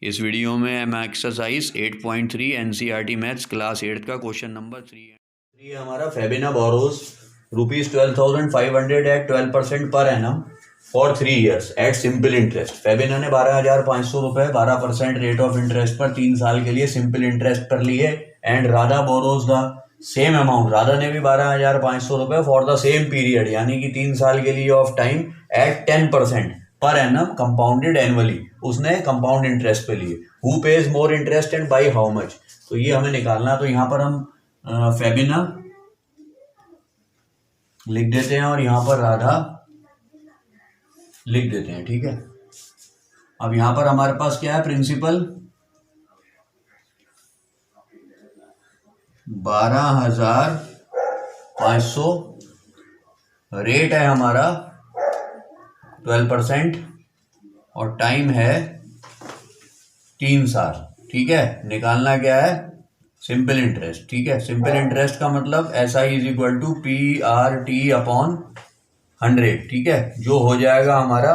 इस वीडियो में मैं एक्सरसाइज 8.3 एनसीईआरटी मैथ्स क्लास 8 का क्वेश्चन नंबर 3 है। ये हमारा Febina borrows ₹12,500 at 12% per annum for 3 years at simple interest. Febina ने 12,500 रुपए 12% रेट ऑफ इंटरेस्ट पर 3 साल के लिए सिंपल इंटरेस्ट पर लिए and Radha borrows the same amount. Radha ने भी 12,500 रुपए फॉर द सेम पीरियड यानी कि 3 साल के लिए of time at 10% per annum compounded annually. उसने कंपाउंड इंटरेस्ट पे लिए। Who pays more interest and by how much, तो ये हमें निकालना। तो यहाँ पर हम फेबिना लिख देते हैं और यहाँ पर राधा लिख देते हैं, ठीक है। अब यहाँ पर हमारे पास क्या है, प्रिंसिपल 12,500, रेट है हमारा 12% और टाइम है 3 साल, ठीक है। निकालना क्या है, सिंपल इंटरेस्ट, ठीक है। सिंपल इंटरेस्ट का मतलब SI is equal to PRT upon 100, ठीक है। जो हो जाएगा हमारा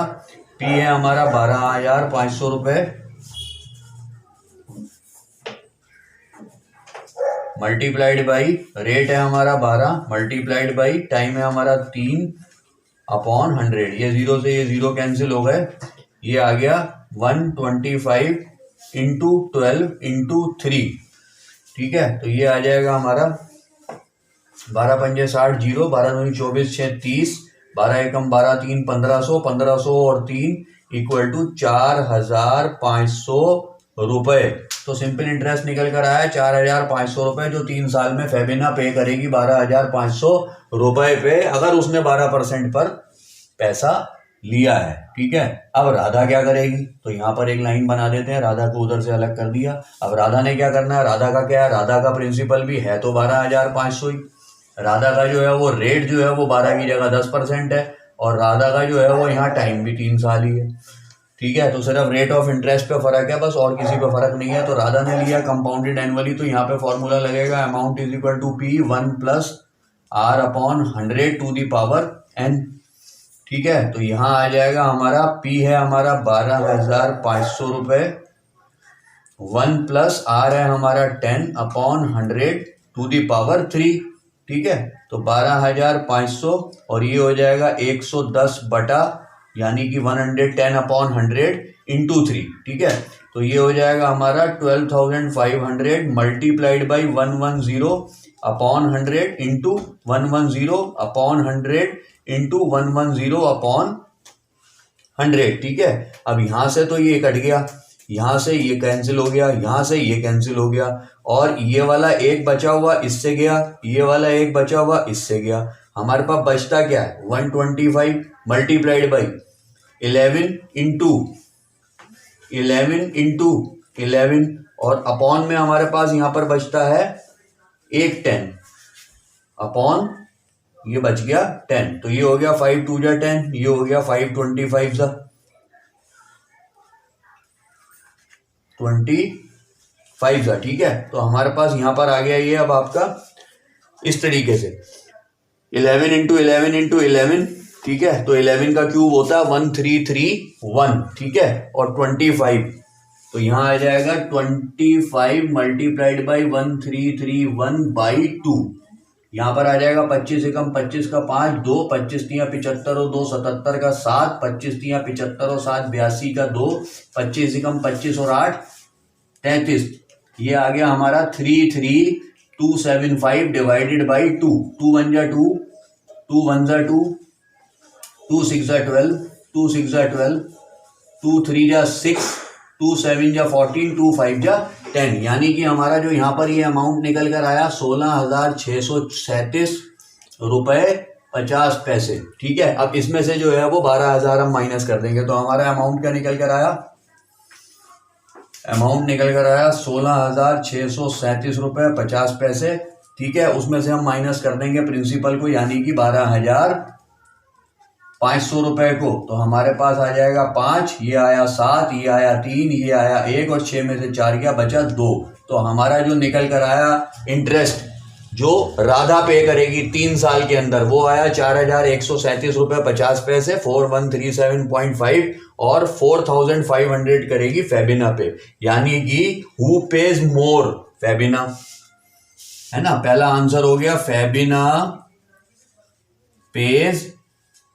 P है हमारा 12,500 रुपए मल्टीप्लाइड बाई रेट है हमारा 12 मल्टीप्लाइड बाई टाइम है हमारा 3 अपॉन 100। ये 0 से ये 0 कैंसिल हो गए, ये आ गया 125 इंटू 12 इंटू 3, ठीक है। तो ये आ जाएगा हमारा 12 पंजे 60, 0 12 दूनी 24, 6 30, 12 एकम 12, 3 1500, 1500 और 3 इक्वल टू 4,500 रुपए। तो सिंपल इंटरेस्ट निकल कर आया 4,500 रुपए, जो 3 साल में फेबिना पे करेगी 12,500 रुपए पे, अगर उसने 12% पर पैसा लिया है, ठीक है। अब राधा क्या करेगी, तो यहाँ पर एक लाइन बना देते हैं। राधा को उधर से अलग कर दिया। अब राधा ने क्या करना है, राधा का क्या है, राधा का प्रिंसिपल भी है तो 12,500 ही। राधा का जो है वो रेट जो है वो 12 की जगह 10% है और राधा का जो है वो यहाँ टाइम भी 3 साल ही है, ठीक है। तो सिर्फ रेट ऑफ इंटरेस्ट पे फर्क है बस, और किसी पे फर्क नहीं है। तो राधा ने लिया कंपाउंडेड एनुअली, तो यहाँ पे फॉर्मूला लगेगा amount is equal to P 1 plus R upon 100 to the power N, ठीक है। तो यहाँ आ जाएगा हमारा P है हमारा 12,500 रुपए, 1 प्लस R है हमारा 10 अपॉन 100 टू द पावर 3, ठीक है। तो 12,500 और ये हो जाएगा 110 बटा यानी कि 110 अपॉन 100 इंटू 3, ठीक है। तो ये हो जाएगा हमारा 12,500 multiplied by 110 upon 100 into 110 upon 100 into 110 upon 100, ठीक है। अब यहाँ से तो ये कट गया, यहाँ से ये कैंसिल हो गया, यहाँ से ये कैंसिल हो गया और ये वाला एक बचा हुआ इससे गया, ये वाला एक बचा हुआ इससे गया। हमारे पास बचता क्या है, 125 मल्टीप्लाइड बाई 11 इंटू 11 और अपॉन में हमारे पास यहाँ पर बचता है एक 10 अपॉन ये बच गया 10। तो ये हो गया 5 2 जा 10, ये हो गया 5 25 जा 25 जा, ठीक है। तो हमारे पास यहाँ पर आ गया ये अब आपका इस तरीके से 11 इंटू 11 इंटू 11, ठीक है। तो 11 का क्यूब होता है 1331, ठीक है। और 25 तो यहाँ आ जाएगा 25 मल्टीप्लाइड बाई 1331 बाई 2। यहाँ पर आ जाएगा 25 एकम 25 का 5, 2 25 तियां 75 और 2 77 का 7, 25 तियां 75 और 7 82 का 2, 25 एकम 25 और 8 33। ये आ गया हमारा 33,275 डिवाइडेड बाई 2। 2 1 जा 2, 2 1 जा 2, 2 6 जा 12, 2 6 जा 12, 2 3 जा 6, 2 7 जा 14, 2 5 जा 10। यानी कि हमारा जो यहाँ पर ये अमाउंट निकल कर आया 16,637 रुपए 50 पैसे, ठीक है। अब इसमें से जो है वो 12,000 हम माइनस कर देंगे, तो हमारा अमाउंट क्या निकल कर आया, अमाउंट निकल कर आया 16,637 रुपए 50 पैसे, ठीक है। उसमें से हम माइनस कर देंगे प्रिंसिपल को यानी कि 12,500 रुपए को। तो हमारे पास आ जाएगा 5, ये आया 7, ये आया 3, ये आया 1 और 6 में से 4 गया, बचा 2। तो हमारा जो निकल कर आया इंटरेस्ट जो राधा पे करेगी 3 साल के अंदर वो आया 4137 रुपये 50 पैसे 4137.5 और 4500 करेगी फेबिना पे, यानी कि हु पेज मोर, फेबिना है ना। पहला आंसर हो गया फेबिना पेज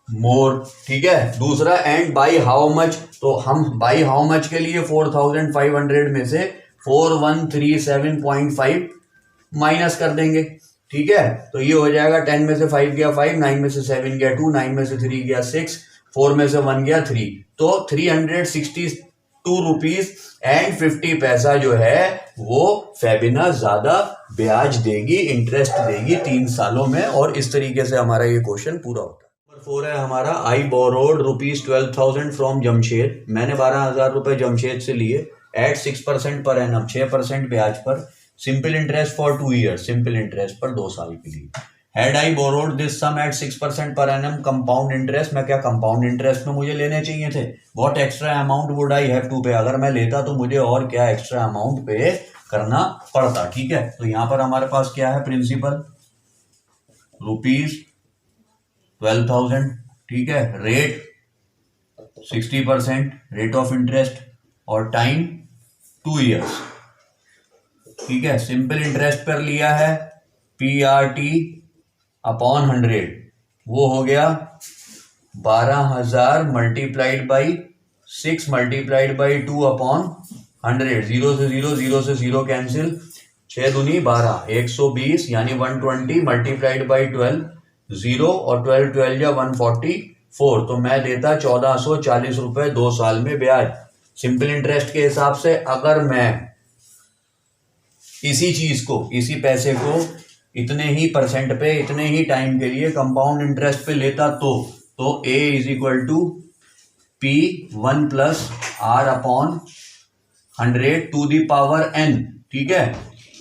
मोर, ठीक है। दूसरा एंड बाई हाउ मच, तो हम बाई हाउ मच के लिए 4500 में से 4137.5 माइनस कर देंगे, ठीक है। तो ये हो जाएगा 10 में से 5 गया 5, 9 में से 7 गया 2, 9 में से 3 गया 6, 4 में से 1 गया 3, तो 362 रुपीज एंड 50 पैसा जो है वो फेबिना ज्यादा ब्याज देगी, इंटरेस्ट देगी 3 सालों में। और इस तरीके से हमारा ये क्वेश्चन पूरा होता है। नंबर 4 है हमारा, आई बोरोड ₹12,000 फ्रॉम जमशेद, मैंने 12,000 रुपए जमशेद से लिए एट 6% पर एनम, 6% ब्याज पर, simple interest for 2 years, simple interest पर 2 साल के लिए। Had I borrowed this sum at 6% per annum compound interest, मैं क्या कंपाउंड इंटरेस्ट में मुझे लेने चाहिए थे। What extra amount would I have to pay, अगर मैं लेता तो मुझे और क्या एक्स्ट्रा अमाउंट पे करना पड़ता, ठीक है। तो यहां पर हमारे पास क्या है, प्रिंसिपल ₹12,000, ठीक है, रेट 60% रेट ऑफ इंटरेस्ट और टाइम 2 ईयर्स, ठीक है। सिंपल इंटरेस्ट पर लिया है PRT अपॉन 100, वो हो गया 12,000 multiplied by 6 multiplied by 2 upon 100, 0 से 0, 0 से 0 कैंसिल, 6 दूनी 12, 120 यानी 120 मल्टीप्लाइड बाई 12, 0 और 12 12 या 144, तो मैं देता 1440 रुपए 2 साल में ब्याज। सिंपल इंटरेस्ट के हिसाब से अगर मैं इसी चीज को, इसी पैसे को इतने ही परसेंट पे, इतने ही टाइम के लिए कंपाउंड इंटरेस्ट पे लेता तो A is equal to P1 plus R upon 100 to the power n, ठीक है।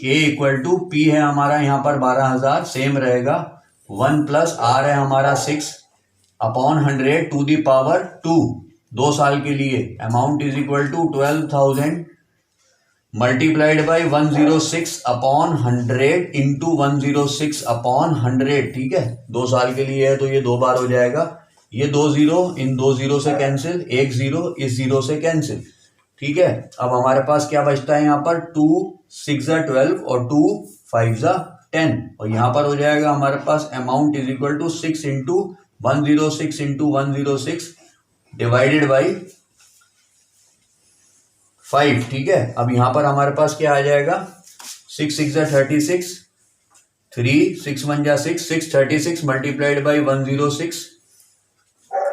A इक्वल टू P है हमारा यहाँ पर 12,000, सेम रहेगा, 1 प्लस R है हमारा 6 अपॉन 100 टू दी पावर 2, 2 साल के लिए। Amount is equal to 12,000 multiplied by 106 upon 100 into 106 upon 100, ठीक है। 2 साल के लिए है तो ये 2 बार हो जाएगा, ये 2 0 इन 2 0 से कैंसिल, 1 0 इस 0 से कैंसिल, ठीक है। अब हमारे पास क्या बचता है यहाँ पर, 2 6 12 और 2 5 10, और यहाँ पर हो जाएगा हमारे पास amount is equal to 6 into 106 into 106 divided by 5, ठीक है। अब यहां पर हमारे पास क्या आ जाएगा, 6 6 36, 3 6 1 6, 636 मल्टीप्लाइड बाई 106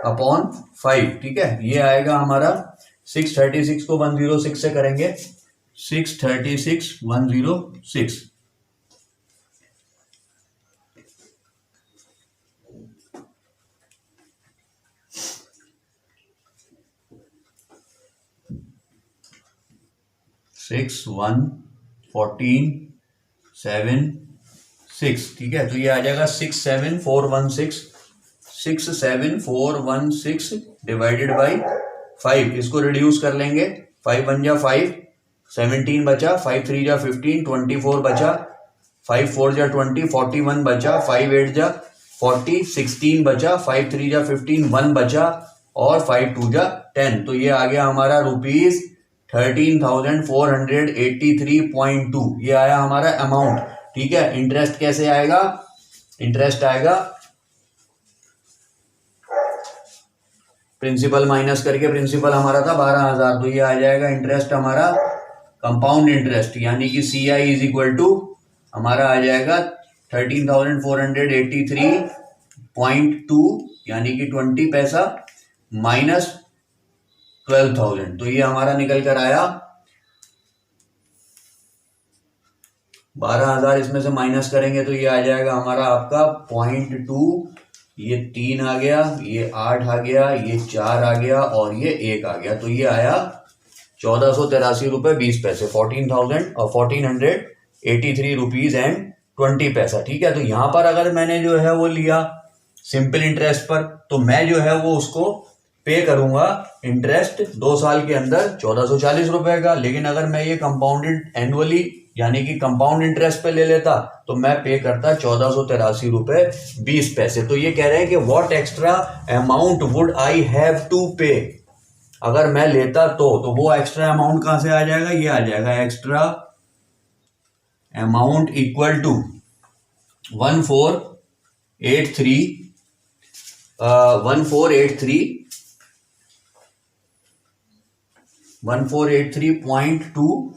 अपॉन 5, ठीक है। ये आएगा हमारा 636 को 106 से करेंगे, 636 106, सिक्स 1 14 7 6, ठीक है। तो ये आ जाएगा 67416, 67416 डिवाइडेड बाई 5, इसको रिड्यूस कर लेंगे, 5 1 जा 5, 17 बचा, 5 3 जा 15, 24 बचा, 5 4 जा 20, 41 बचा, 5 8 जा 40, 16 बचा, 5 3 जा 15, 1 बचा और 5 2 जा 10, तो ये आ गया हमारा ₹13,483.2, ये आया हमारा अमाउंट, ठीक है। इंटरेस्ट कैसे आएगा, इंटरेस्ट आएगा प्रिंसिपल माइनस करके, प्रिंसिपल हमारा था 12,000, तो ये आ जाएगा इंटरेस्ट हमारा कंपाउंड इंटरेस्ट, यानी कि CI इज इक्वल टू हमारा आ जाएगा 13,483.2 यानी कि 20 पैसा माइनस 12,000, तो ये हमारा निकल कर आया 12,000, इसमें से माइनस करेंगे तो ये आ जाएगा हमारा आपका 0.2, ये 3 आ गया, ये 8 आ गया, ये 4 आ गया और ये 1 आ गया, तो ये आया 1483 रुपए 20 पैसे, 1483 रुपीज एंड 20 पैसा, ठीक है। तो यहां पर अगर मैंने जो है वो लिया सिंपल इंटरेस्ट पर, तो मैं जो है वो उसको पे करूंगा इंटरेस्ट 2 साल के अंदर 1440 रुपए का, लेकिन अगर मैं ये कंपाउंडेड एनुअली यानी कि कंपाउंड इंटरेस्ट पे ले लेता तो मैं पे करता 1483 रुपए 20 पैसे। तो ये कह रहे हैं कि what extra amount would I have to pay, अगर मैं लेता तो वो एक्स्ट्रा अमाउंट कहां से आ जाएगा, ये आ जाएगा एक्स्ट्रा अमाउंट इक्वल टू 1483.2,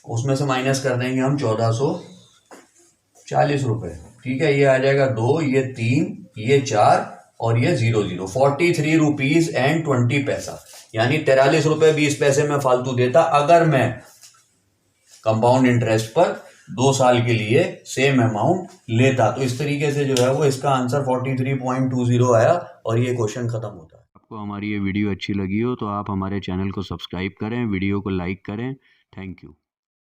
उसमें से माइनस कर देंगे हम 1440 रुपए। ठीक है, ये आ जाएगा 2, ये 3, ये 4 और ये 00, 43 रुपीज एंड 20 पैसा, यानी 43 रुपए 20 पैसे में फालतू देता अगर मैं कंपाउंड इंटरेस्ट पर 2 साल के लिए सेम अमाउंट लेता। तो इस तरीके से जो है वो इसका आंसर 43.20 आया और ये क्वेश्चन खत्म होता है। आपको हमारी ये वीडियो अच्छी लगी हो तो आप हमारे चैनल को सब्सक्राइब करें, वीडियो को लाइक करें। Thank you.